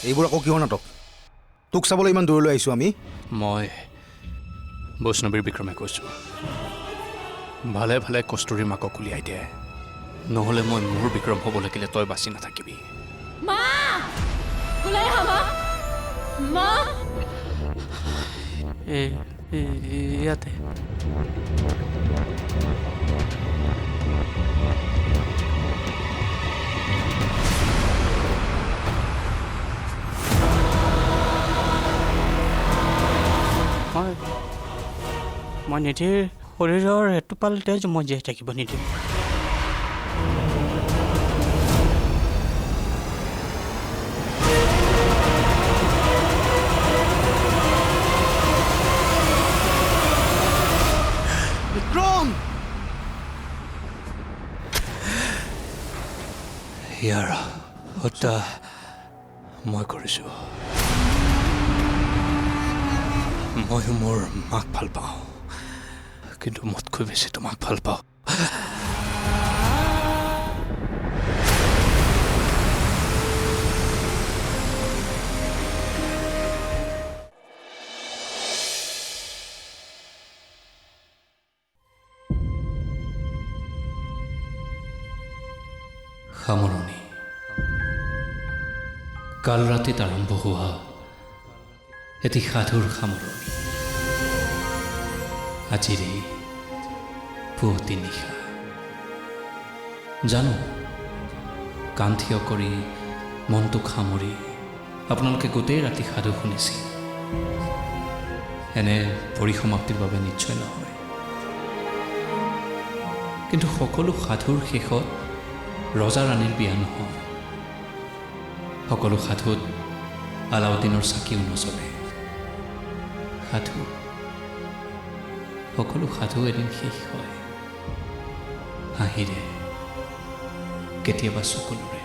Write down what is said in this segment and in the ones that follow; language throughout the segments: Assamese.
এইবোৰ আকৌ কিহৰ নাটক? তোক চাবলৈ ইমান দূৰলৈ আহিছোঁ আমি। মই বৈষ্ণৱীৰ বিক্ৰমে কৈছোঁ, ভালে ভালে কস্তুৰীৰ মাকক উলিয়াই দিয়ে, নহ'লে মই মোৰ বিক্ৰম হ'ব লাগিলে তই বাচি নাথাকিবি। মা! ওলাই আহা মা! মা! ইয়াতে মই নিধিৰ শৰীৰৰ এটোপাল তেজ মই জীয়াই থাকিব নিদিওঁ। বিক্ৰম! ইয়াৰ হত্যা মই কৰিছোঁ। ময়ো মোৰ মাক ভাল পাওঁ, কিন্তু মোতকৈ বেছি তোমাক ভাল পাওঁ। সামৰণি। কাল ৰাতিত আৰম্ভ হোৱা এটি সাধুৰ সামৰণি। আজিৰে পুৱতি নিশা। জানো, কাণ থিয় কৰি মনটোক সামৰি আপোনালোকে গোটেই ৰাতি সাধু শুনিছিল। এনে পৰিসমাপ্তিৰ বাবে নিশ্চয় নহয়, কিন্তু সকলো সাধুৰ শেষত ৰজা ৰাণীৰ বিয়া নহয়। সকলো সাধুত আলাউদ্দিনৰ চাকিও নজ্বলে। সকলো সাধু এদিন শেষ হয়, হাঁহিৰে, কেতিয়াবা চকুলোৰে।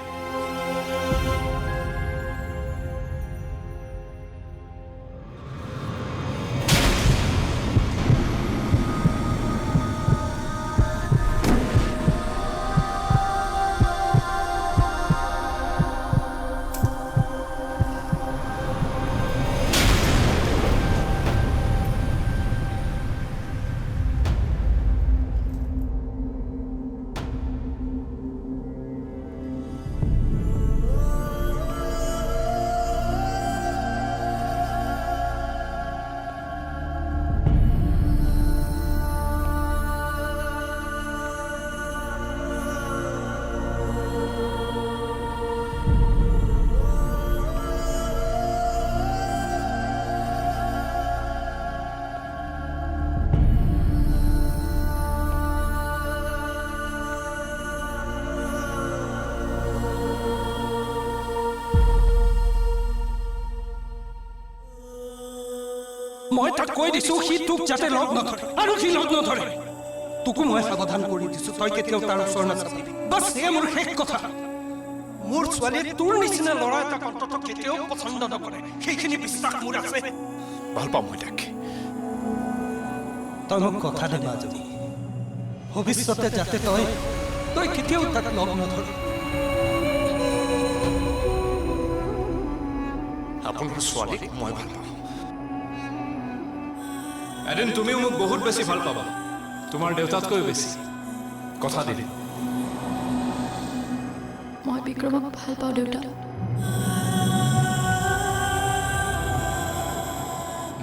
মই তাক কৈ দিছো সি তোক যাতে লগ নধৰে, আৰু সি লগ নধৰে। তোকো মই সাৱধান কৰি দিছো, তই কেতিয়াও তাৰ ওচৰ নাযাবি। বাছ এয়া মোৰ শেষ কথা। মোৰ ছোৱালীয়ে তোৰ নিচিনা ল'ৰা এটাক অন্ততঃ কেতিয়াও পচন্দ নকৰে, সেইখিনি বিশ্বাস মোৰ আছে। ভাল পাওঁ মই তাক। তই মোক কথা দে মাজনী, ভৱিষ্যতে যাতে তই কেতিয়াও তাক লগ নধৰ। আপোনাৰ ছোৱালীক মই ভাল পাওঁ। এদিন তুমিও মোক বহুত বেছি ভাল পাবা, তোমাৰ দেউতাতকৈও বেছি। কথা দিলি। মই বিক্ৰমক ভাল পাওঁ দেউতা।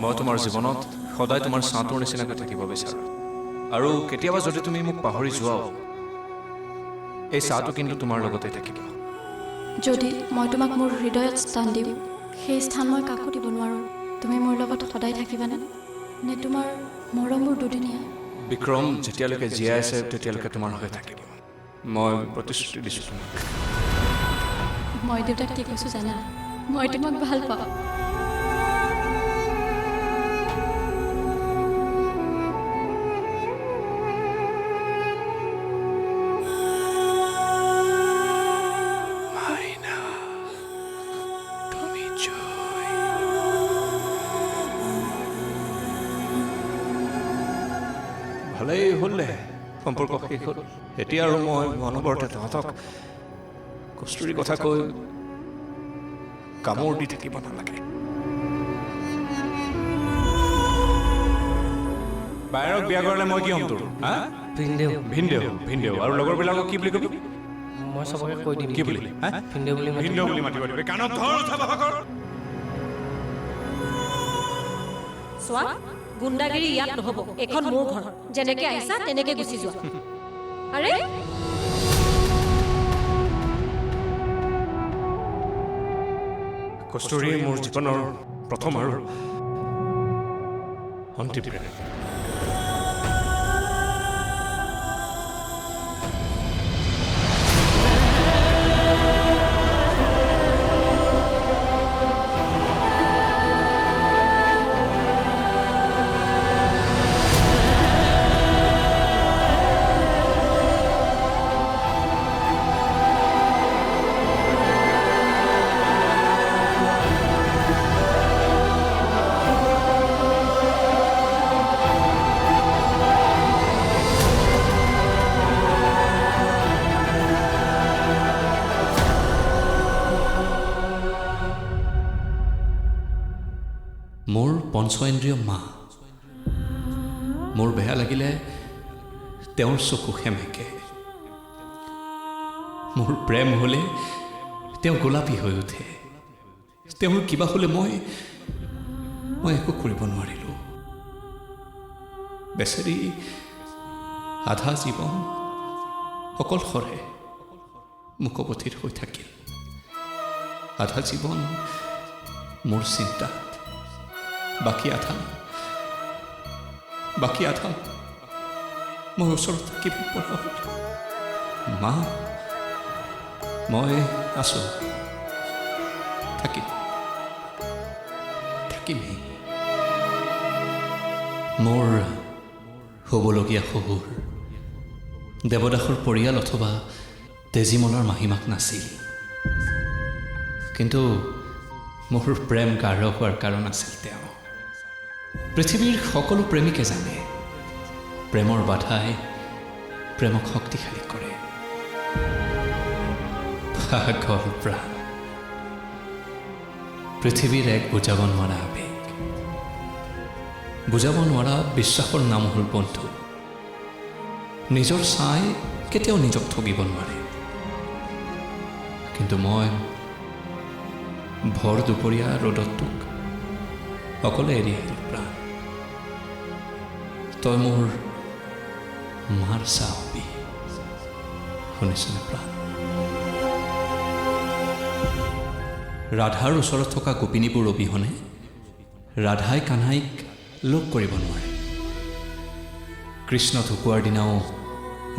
মই তোমাৰ জীৱনত সদায় তোমাৰ ছাঁটোৰ নিচিনাকৈ থাকিব বিচাৰোঁ, আৰু কেতিয়াবা যদি তুমি মোক পাহৰি যোৱাও, এই ছাঁটো কিন্তু তোমাৰ লগতে থাকিব। যদি মই তোমাক মোৰ হৃদয়ত স্থান দিওঁ, সেই স্থান মই কাকো দিব নোৱাৰোঁ। তুমি মোৰ লগত সদায় থাকিবানে, নে তোমাৰ মৰমবোৰ দুদিনীয়া? বিক্ৰম যেতিয়ালৈকে জীয়াই আছে তেতিয়ালৈকে তোমাৰ হৈ থাকিব, মই প্ৰতিশ্ৰুতি দিছোঁ তোমাক। মই দেউতাক কি কৈছোঁ জানা? মই তোমাক ভাল পাওঁ। ভালেই হ'লে সম্পৰ্ক শেষ হ'ল। এতিয়া আৰু মই অনবৰতে তহঁতক কস্তুৰীৰ কথা কৈ কামোৰ দি থাকিব নালাগে। বাহিৰক বিয়া কৰালে মই কি হ'ম তোৰ? হা? ভিনদেউ ভিনদেউ ভিনদেউ আৰু লগৰবিলাকক কি বুলি কবি? মই চবকে কৈ দিম কি বুলি? হা? ভিনদেউ বুলি মাতিম। ভিনদেউ বুলি মাতিব দিবি। কাণত ধৰ উঠা বাবাকৰ। চোৱা গুণ্ডাগিৰি ইয়াত নহ'ব, এখন মোৰ ঘৰ, যেনেকে আহিছা তেনেকে গুচি যোৱা। আৰে কস্তুৰী মোৰ জীৱনৰ প্ৰথম আৰু অন্তিম প্ৰেম। মোৰ পঞ্চইন্দ্ৰিয় মা। মোৰ বেয়া লাগিলে তেওঁৰ চকু সেমেকে। মোৰ প্ৰেম হ'লে তেওঁ গোলাপী হৈ উঠে। তেওঁৰ কিবা হ'লে মই একো কৰিব নোৱাৰিলোঁ। বেচেৰি আধা জীৱন অকলশৰে মুখপথিত হৈ থাকিল। আধা জীৱন মোৰ চিন্তাত, বাকী আধা মই ওচৰত থাকিব পৰা হ'ল। মা, মই আছোঁ, থাকিমেই। মোৰ হ'বলগীয়া শহুৰ দেৱদাসৰ পৰিয়াল অথবা তেজীমলাৰ মাহীমাক নাছিল, কিন্তু মোৰ প্ৰেম গাঢ় হোৱাৰ কাৰণ আছিল তেওঁ। পৃথিৱীৰ সকলো প্ৰেমিকে জানে প্ৰেমৰ বাধাই প্ৰেমক শক্তিশালী কৰে। পাগল প্ৰাণ, পৃথিৱীৰ এক বুজাব নোৱাৰা আৱেগ, বুজাব নোৱাৰা বিশ্বাসৰ নাম হ'ল বন্ধু। নিজৰ ছাই কেতিয়াও নিজক ঠগিব নোৱাৰে, কিন্তু মই ভৰ দুপৰীয়া ৰ'দত তোক অকলে এৰি আহিলোঁ প্ৰাণ। তই মোৰ মাৰ চাহ হবি, শুনিছনে প্ৰাণ? ৰাধাৰ ওচৰত থকা গোপিনীবোৰ অবিহনে ৰাধাই কানহাইক লগ কৰিব নোৱাৰে। কৃষ্ণ ঢুকুৱাৰ দিনাও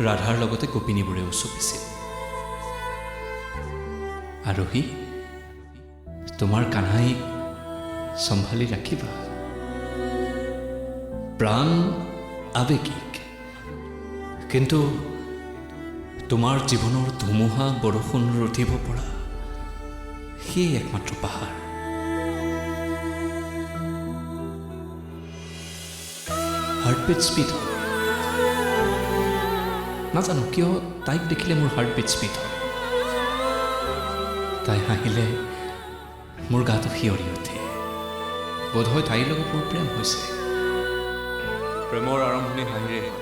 ৰাধাৰ লগতে গোপিনীবোৰে উচপিছিল। আৰু সি তোমাৰ কানহাইক চম্ভালি ৰাখিবা। প্ৰাণ আৱেগিক, কিন্তু তোমাৰ জীৱনৰ ধুমুহা বৰষুণ ৰুধিব পৰা সেই একমাত্ৰ পাহাৰ। হাৰ্টবিট স্পীড হয়। নাজানো কিয় তাইক দেখিলে মোৰ হাৰ্টবিট স্পীড হয়। তাই হাঁহিলে মোৰ গাটো শিয়ৰি উঠে। বোধহয় তাইৰ লগত মোৰ প্ৰেম হৈছে। প্ৰেমৰ আৰম্ভণি হাঁহিৰে হয়।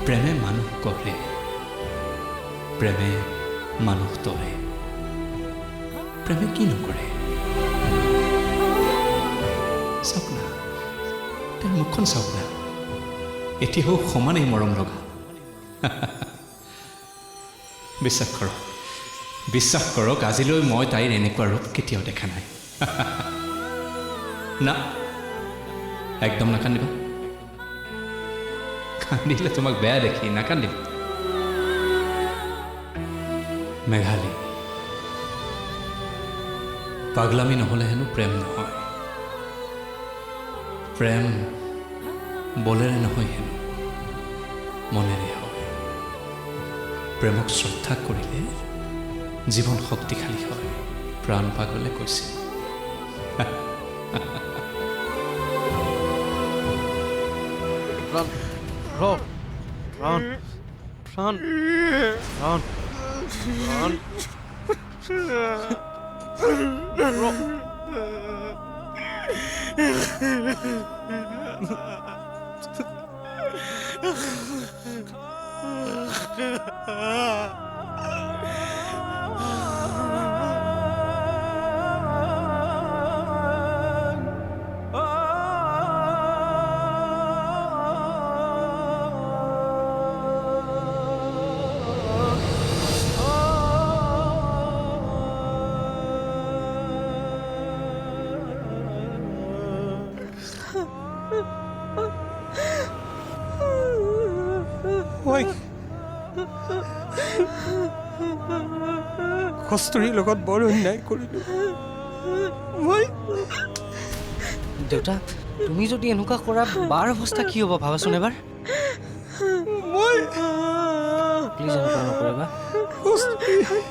প্ৰেমে মানুহ গঢ়ে, প্ৰেমে মানুহ তৰে। প্ৰেমে কি নকৰে? চাওক না, তেওঁৰ মুখখন চাওক না, এতিয়াও সমানেই মৰম লগা। বিশ্বাস কৰক আজিলৈ মই তাইৰ এনেকুৱা ৰূপ কেতিয়াও দেখা নাই। না, একদম নাকান্দিবা। কান্দিলে তোমাক বেয়া দেখি, নাকান্দিবা। মেঘালী, পাগলামি নহ'লে হেনো প্ৰেম নহয়। প্ৰেম বলেৰে নহয় হেনো, মনেৰে হয়। প্ৰেমক শ্ৰদ্ধা কৰিলে জীৱন শক্তিশালী হয়, প্ৰাণ পাগলে কৈছে। প্ৰাণ মই কস্তুৰীৰ লগত বৰ অন্যায় কৰিলোঁ। মই দেউতা তুমি যদি এনেকুৱা কৰা বাৰ অৱস্থা কি হ'ব ভাবাচোন এবাৰ। মই প্লিজ এনেকুৱা নকৰিবা।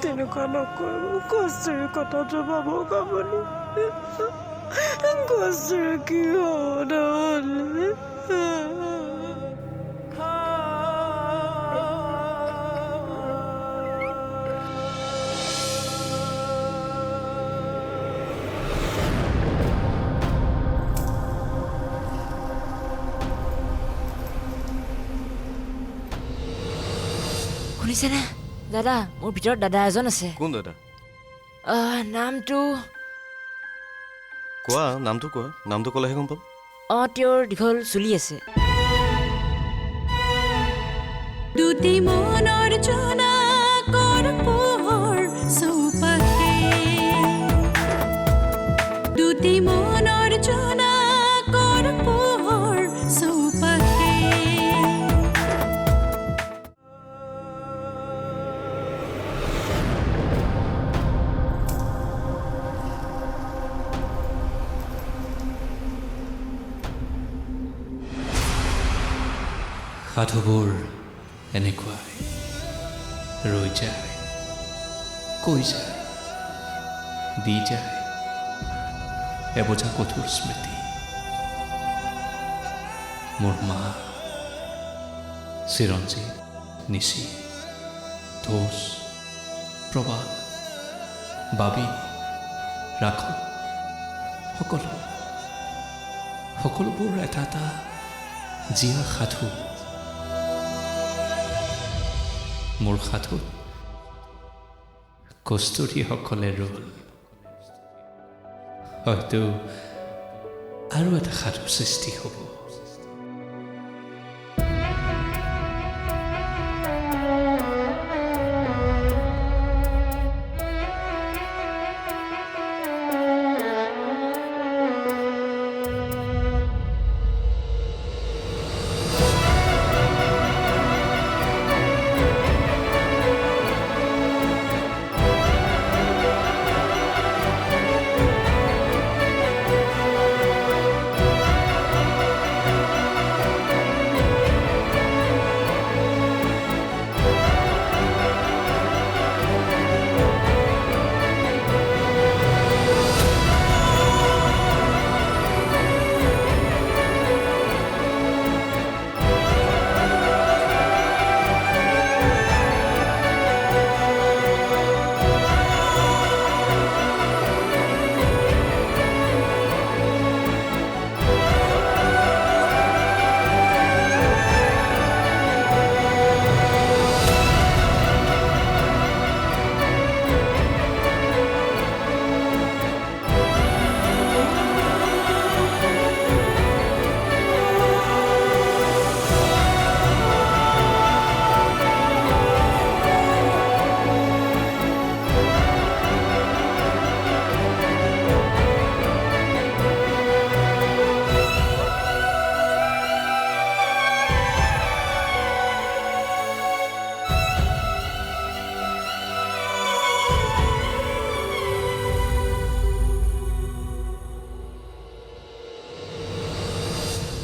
তেনেকুৱা নকৰোঁ। কস্তুৰীৰ কথাটো ভাবক আপুনি। কস্তুৰী কি হ'ব নহ'লে? শুনিছেনে দাদা? মোৰ ভিতৰত দাদা এজন আছে। কোন দাদা? নামটো কোৱা, নামটো কোৱা। নামটো ক'লেহে গম পাম। তেওঁৰ দীঘল চুলি আছে। দুটি মনৰ জোনাকৰ পোহৰ চৌপাশে, দুটি মনৰ জোনাকৰ পোহৰ চৌপাশে। সাধুবোৰ এনেকুৱাই ৰৈ যায়, কৈ যায়, দি যায় এবোজা কঠোৰ স্মৃতি। মোৰ মা, চিৰঞ্জীৱ, নিশি, ধোষ, প্ৰবাল, বাবী, ৰাঘৱ, সকলোবোৰ এটা এটা জীয়া সাধু। মোৰ সাধুত কস্তুৰীসকলে ৰ'ল। হয়তো আৰু এটা সাধুৰ সৃষ্টি হ'ব।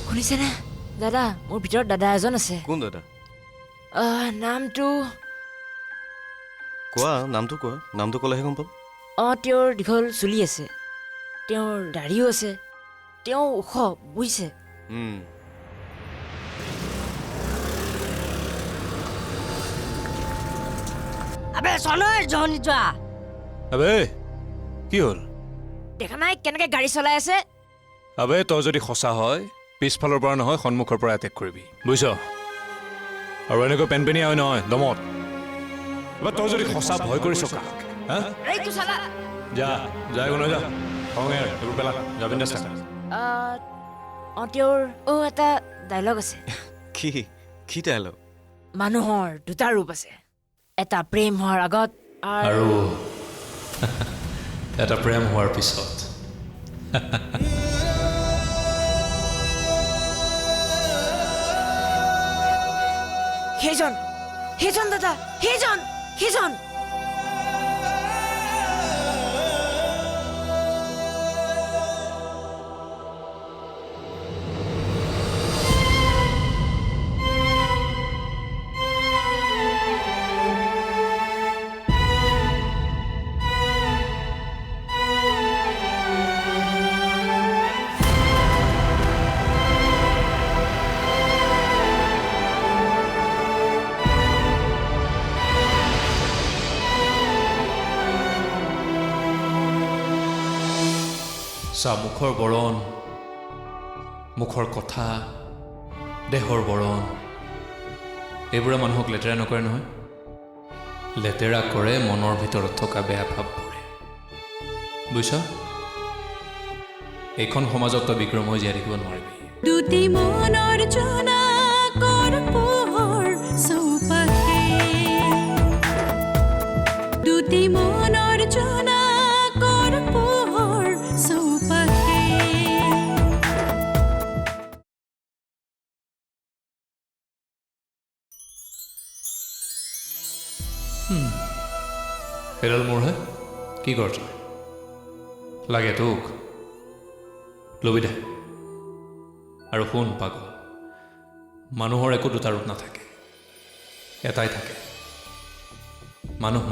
শুনিছেনে দাদা? মোৰ ভিতৰত দাদা এজন আছে। কোন দাদা? নামটো কোৱা, নামটো কোৱা। নামটো ক'লেহে গম পাম। তেওঁৰ দীঘল চুলি আছে, তেওঁৰ দাঢ়িও আছে, তেওঁ ওখ, বুজিছে? আবে চলৰ জহনি যোৱা আবে কি হ'ল দেখা নাই কেনেকে গাড়ী চলাই আছে আবে তই যদি সঁচা হয় পিছফালৰ পৰা নহয় সন্মুখৰ পৰা এটেক কৰিবি বুজিছ আৰু এনেকৈ পেনপেনি হয় নহয় দমত এবাৰ তই যদি সঁচা ভয় কৰিছ কাক হা এইটো চালা যা যাই গুণ যা খঙে এইবোৰ পেলা যাবি না তেওঁৰ এটা ডাইলগ আছে কি ডাইলগ মানুহৰ দুটা ৰূপ আছে এটা প্ৰেম হোৱাৰ আগত আৰু এটা প্ৰেম হোৱাৰ পিছত সেইজন দাদা সেইজন চা মুখৰ বৰণ মুখৰ কথা দেহৰ বৰণ এইবোৰে মানুহক লেতেৰা নকৰে নহয় লেতেৰা কৰে মনৰ ভিতৰত থকা বেয়া ভাৱবোৰে বুজিছ এইখন সমাজক তই বিক্ৰম হৈ জীয়াই থাকিব নোৱাৰিবি দুটি মনৰ জোনাকৰ পোহৰ চৌপাশে দুটি মনৰ জোনাকৰ পোহৰ চৌপাশে এডাল মোৰহে কি কৰ তই লাগে তোক লবি দে আৰু শুন পাগল মানুহৰ একো দুটা ৰূপ নাথাকে এটাই থাকে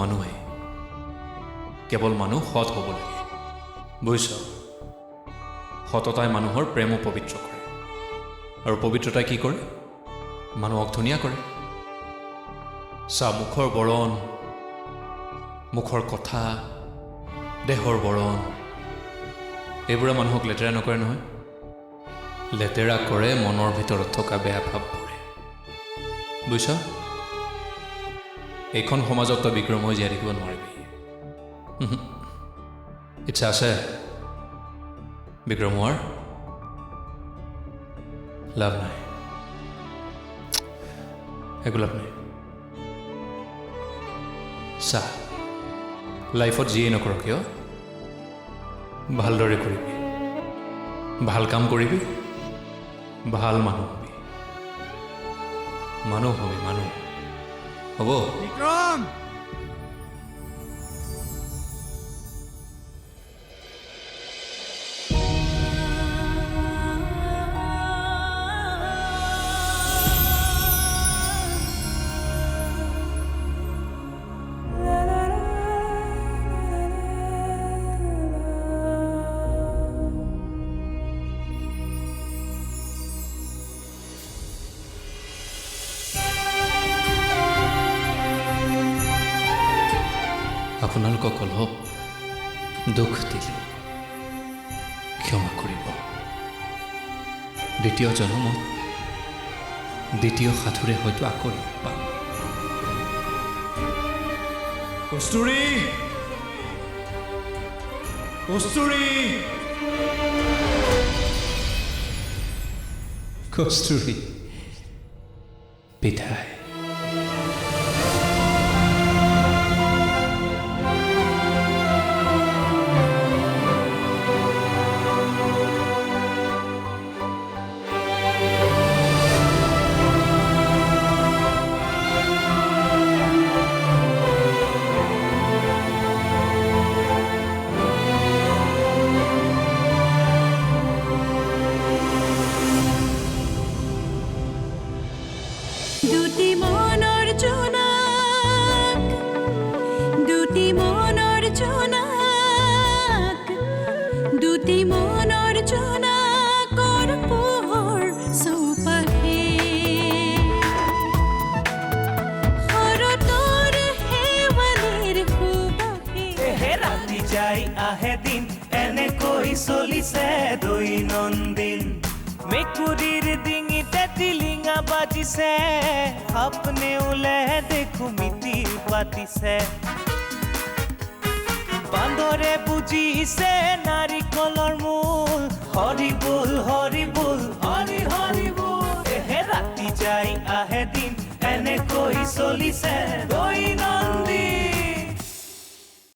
মানুহে কেৱল মানুহ সৎ হ'ব লাগে বুজিছ সততাই মানুহৰ প্ৰেমো পবিত্ৰ কৰে আৰু পবিত্ৰতাই কি কৰে মানুহক ধুনীয়া কৰে চা মুখৰ বৰণ মুখৰ কথা দেহৰ বৰণ এইবোৰে মানুহক লেতেৰা নকৰে নহয় লেতেৰা কৰে মনৰ ভিতৰত থকা বেয়া ভাৱবোৰে বুজিছ এইখন সমাজক তই বিক্ৰম হৈ জীয়াই থাকিব নোৱাৰিবি ইচ্ছা আছে বিক্ৰম হোৱাৰ লাভ নাই একো লাভ নাই চা লাইফত যিয়েই নকৰ কিয় ভালদৰে কৰিবি ভাল কাম কৰিবি ভাল মানুহ হবি মানুহ হ'ব বিক্ৰম আপোনালোকক অলপ দুখ দিলে ক্ষমা কৰিব দ্বিতীয় জন্মত দ্বিতীয় সাধুৰে হয়তো আকৌ লগ পাম কস্তুৰী বিদায় দুটি মেকুৰীৰ ডিঙিতে টিলিঙা বাজিছে সাপনে ওলে দেখো মিতিৰ পাতিছে বান্দৰে বুজিছে নাই